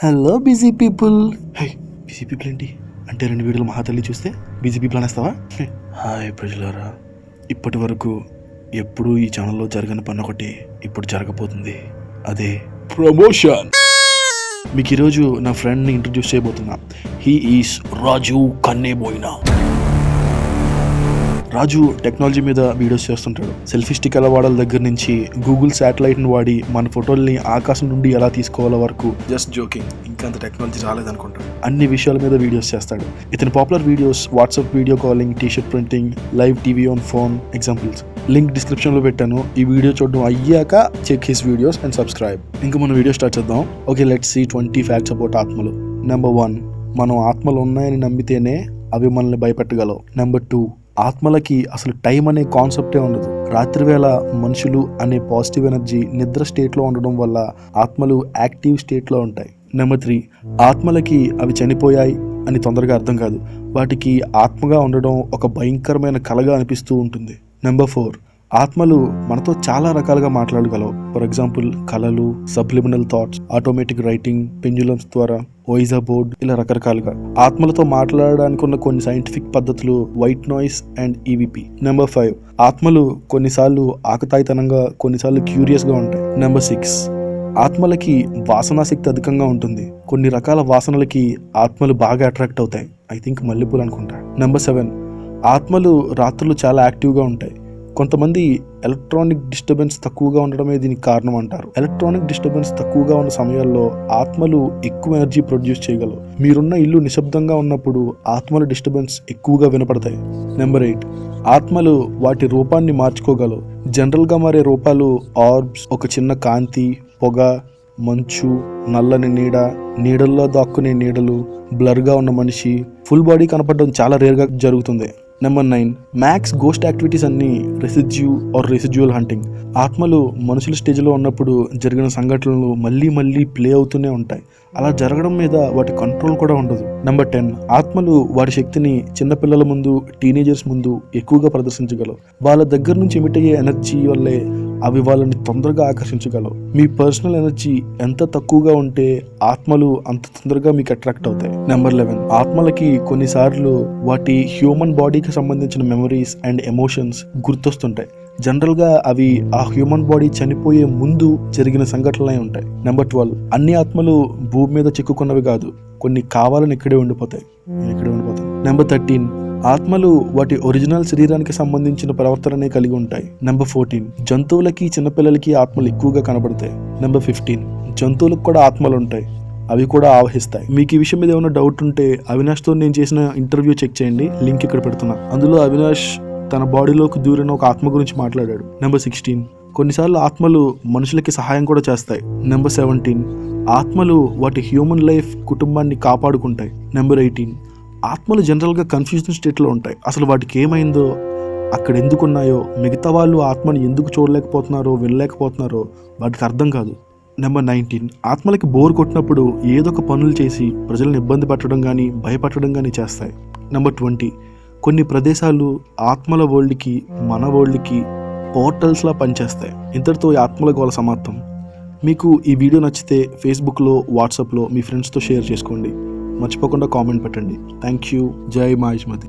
Hello busy people. Hey, busy people ఏంటి అంటే 2 వీడియోలు మహాతల్లి చూస్తే బిజీ పీపుల్ అనేస్తావా? హాయ్ ప్రజలారా, ఇప్పటి వరకు ఎప్పుడూ ఈ ఛానల్లో జరగని పని ఒకటి ఇప్పుడు జరగబోతుంది. అదే ప్రమోషన్. మీకు ఈరోజు నా ఫ్రెండ్ని ఇంట్రడ్యూస్ చేయబోతున్నా. He is Raju Kanneboina. Raju technology మీద వీడియోస్ చేస్తుంటాడు. సెల్ఫీ స్టిక్ ఎలా వాడాల దగ్గర నుంచి గూగుల్ శాటిలైట్ని వాడి మన ఫోటోల్ని ఆకాశం నుండి ఎలా తీసుకోవాలో వరకు, జస్ట్ జోకింగ్, ఇంకంత టెక్నాలజీ రాలేదనుకుంటాడు. అన్ని విషయాల మీద వీడియోస్ చేస్తాడు. ఇతని popular videos WhatsApp video calling, T-shirt printing, live TV on phone examples. Link డిస్క్రిప్షన్లో పెట్టాను. ఈ వీడియో చూడడం అయ్యాక check his videos and subscribe. ఇంకా మనం వీడియో స్టార్ట్ చేద్దాం. Okay, let's see 20 facts about ఆత్మలు. నెంబర్ 1, మనం ఆత్మలు ఉన్నాయని నమ్మితేనే అవి మనల్ని భయపెట్టగలవు. నెంబర్ 2, ఆత్మలకి అసలు టైం అనే కాన్సెప్టే ఉండదు. రాత్రివేళ మనుషులు అనే పాజిటివ్ ఎనర్జీ నిద్ర స్టేట్లో ఉండడం వల్ల ఆత్మలు యాక్టివ్ స్టేట్లో ఉంటాయి. నెంబర్ 3, ఆత్మలకి అవి చనిపోయాయి అని తొందరగా అర్థం కాదు. వాటికి ఆత్మగా ఉండడం ఒక భయంకరమైన కలగా అనిపిస్తూ ఉంటుంది. నెంబర్ 4, ఆత్మలు మనతో చాలా రకాలుగా మాట్లాడగలవు. ఫర్ ఎగ్జాంపుల్ కళలు, సబ్లిమినల్ థాట్స్, ఆటోమేటిక్ రైటింగ్, పెండ్యులమ్స్ ద్వారా, ఓయిజా బోర్డ్, ఇలా రకరకాలుగా. ఆత్మలతో మాట్లాడడానికి ఉన్న కొన్ని సైంటిఫిక్ పద్ధతులు వైట్ నాయిస్ అండ్ ఈవిపి. నెంబర్ 5, ఆత్మలు కొన్నిసార్లు ఆకతాయితనంగా, కొన్నిసార్లు క్యూరియస్గా ఉంటాయి. నెంబర్ 6, ఆత్మలకి వాసనాశక్తి అధికంగా ఉంటుంది. కొన్ని రకాల వాసనలకి ఆత్మలు బాగా అట్రాక్ట్ అవుతాయి. ఐ థింక్ మల్లెపూలు అనుకుంటా. నెంబర్ 7, ఆత్మలు రాత్రులు చాలా యాక్టివ్గా ఉంటాయి. కొంతమంది ఎలక్ట్రానిక్ డిస్టర్బెన్స్ తక్కువగా ఉండడమే దీనికి కారణం అంటారు. ఎలక్ట్రానిక్ డిస్టర్బెన్స్ తక్కువగా ఉన్న సమయాల్లో ఆత్మలు ఎక్కువ ఎనర్జీ ప్రొడ్యూస్ చేయగలవు. మీరున్న ఇల్లు నిశ్శబ్దంగా ఉన్నప్పుడు ఆత్మల డిస్టర్బెన్స్ ఎక్కువగా వినపడతాయి. నెంబర్ 8, ఆత్మలు వాటి రూపాన్ని మార్చుకోగలవు. జనరల్గా మారే రూపాలు ఆర్బ్స్, ఒక చిన్న కాంతి, పొగ, మంచు, నల్లని నీడ, నీడల్లో దాక్కునే నీడలు, బ్లర్గా ఉన్న మనిషి, ఫుల్ బాడీ కనపడడం చాలా రేర్గా జరుగుతుంది. నెంబర్ 9, మ్యాక్స్ గోస్ట్ యాక్టివిటీస్ అన్ని రెసిడ్యువల్ హంటింగ్. ఆత్మలు మనుషుల స్టేజ్లో ఉన్నప్పుడు జరిగిన సంఘటనలు మళ్ళీ మళ్ళీ ప్లే అవుతూనే ఉంటాయి. అలా జరగడం మీద వాటి కంట్రోల్ కూడా ఉండదు. నెంబర్ 10, ఆత్మలు వారి శక్తిని చిన్నపిల్లల ముందు, టీనేజర్స్ ముందు ఎక్కువగా ప్రదర్శించగలవు. వాళ్ళ దగ్గర నుంచి ఎమిట్ అయ్యే ఎనర్జీ వల్లే అవి వాళ్ళని తొందరగా ఆకర్షించగలవు. మీ పర్సనల్ ఎనర్జీ ఎంత తక్కువగా ఉంటే ఆత్మలు అంత తొందరగా మీకు అట్రాక్ట్ అవుతాయి. నెంబర్ 11, ఆత్మలకి కొన్నిసార్లు వాటి హ్యూమన్ బాడీకి సంబంధించిన మెమరీస్ అండ్ ఎమోషన్స్ గుర్తొస్తుంటాయి. జనరల్గా అవి ఆ హ్యూమన్ బాడీ చనిపోయే ముందు జరిగిన సంఘటనలే ఉంటాయి. నెంబర్ 12, అన్ని ఆత్మలు భూమి మీద చిక్కుకున్నవి కాదు. కొన్ని కావాలని ఇక్కడే ఉండిపోతాయి. నెంబర్ 13, ఆత్మలు వాటి ఒరిజినల్ శరీరానికి సంబంధించిన ప్రవర్తననే కలిగి ఉంటాయి. నెంబర్ 14, జంతువులకి, చిన్నపిల్లలకి ఆత్మలు ఎక్కువగా కనబడతాయి. నెంబర్ 15, జంతువులకు కూడా ఆత్మలు ఉంటాయి. అవి కూడా ఆవహిస్తాయి. మీకు ఈ విషయం మీద ఏమైనా డౌట్ ఉంటే అవినాష్తో నేను చేసిన ఇంటర్వ్యూ చెక్ చేయండి. లింక్ ఇక్కడ పెడుతున్నా. అందులో అవినాష్ తన బాడీలోకి దూరిన ఒక ఆత్మ గురించి మాట్లాడాడు. నెంబర్ 16, కొన్నిసార్లు ఆత్మలు మనుషులకి సహాయం కూడా చేస్తాయి. నెంబర్ 17, ఆత్మలు వాటి హ్యూమన్ లైఫ్, కుటుంబాన్ని కాపాడుకుంటాయి. నెంబర్ 18, ఆత్మలు జనరల్గా కన్ఫ్యూజన్ స్టేట్లో ఉంటాయి. అసలు వాటికి ఏమైందో, అక్కడ ఎందుకున్నాయో, మిగతా వాళ్ళు ఆత్మని ఎందుకు చూడలేకపోతున్నారో, వినలేకపోతున్నారో వాటికి అర్థం కాదు. నెంబర్ 19, ఆత్మలకి బోర్ కొట్టినప్పుడు ఏదో ఒక పనులు చేసి ప్రజలను ఇబ్బంది పెట్టడం కానీ, భయపెట్టడం కానీ చేస్తాయి. నెంబర్ 20, కొన్ని ప్రదేశాలు ఆత్మల వరల్డ్కి, మన వరల్డ్కి పోర్టల్స్లా పనిచేస్తాయి. ఇంతటితో ఈ ఆత్మల గోల సమాప్తం. మీకు ఈ వీడియో నచ్చితే ఫేస్బుక్లో, వాట్సాప్లో మీ ఫ్రెండ్స్తో షేర్ చేసుకోండి. మర్చిపోకుండా కామెంట్ పెట్టండి. Thank you. జై మహిష్మతి.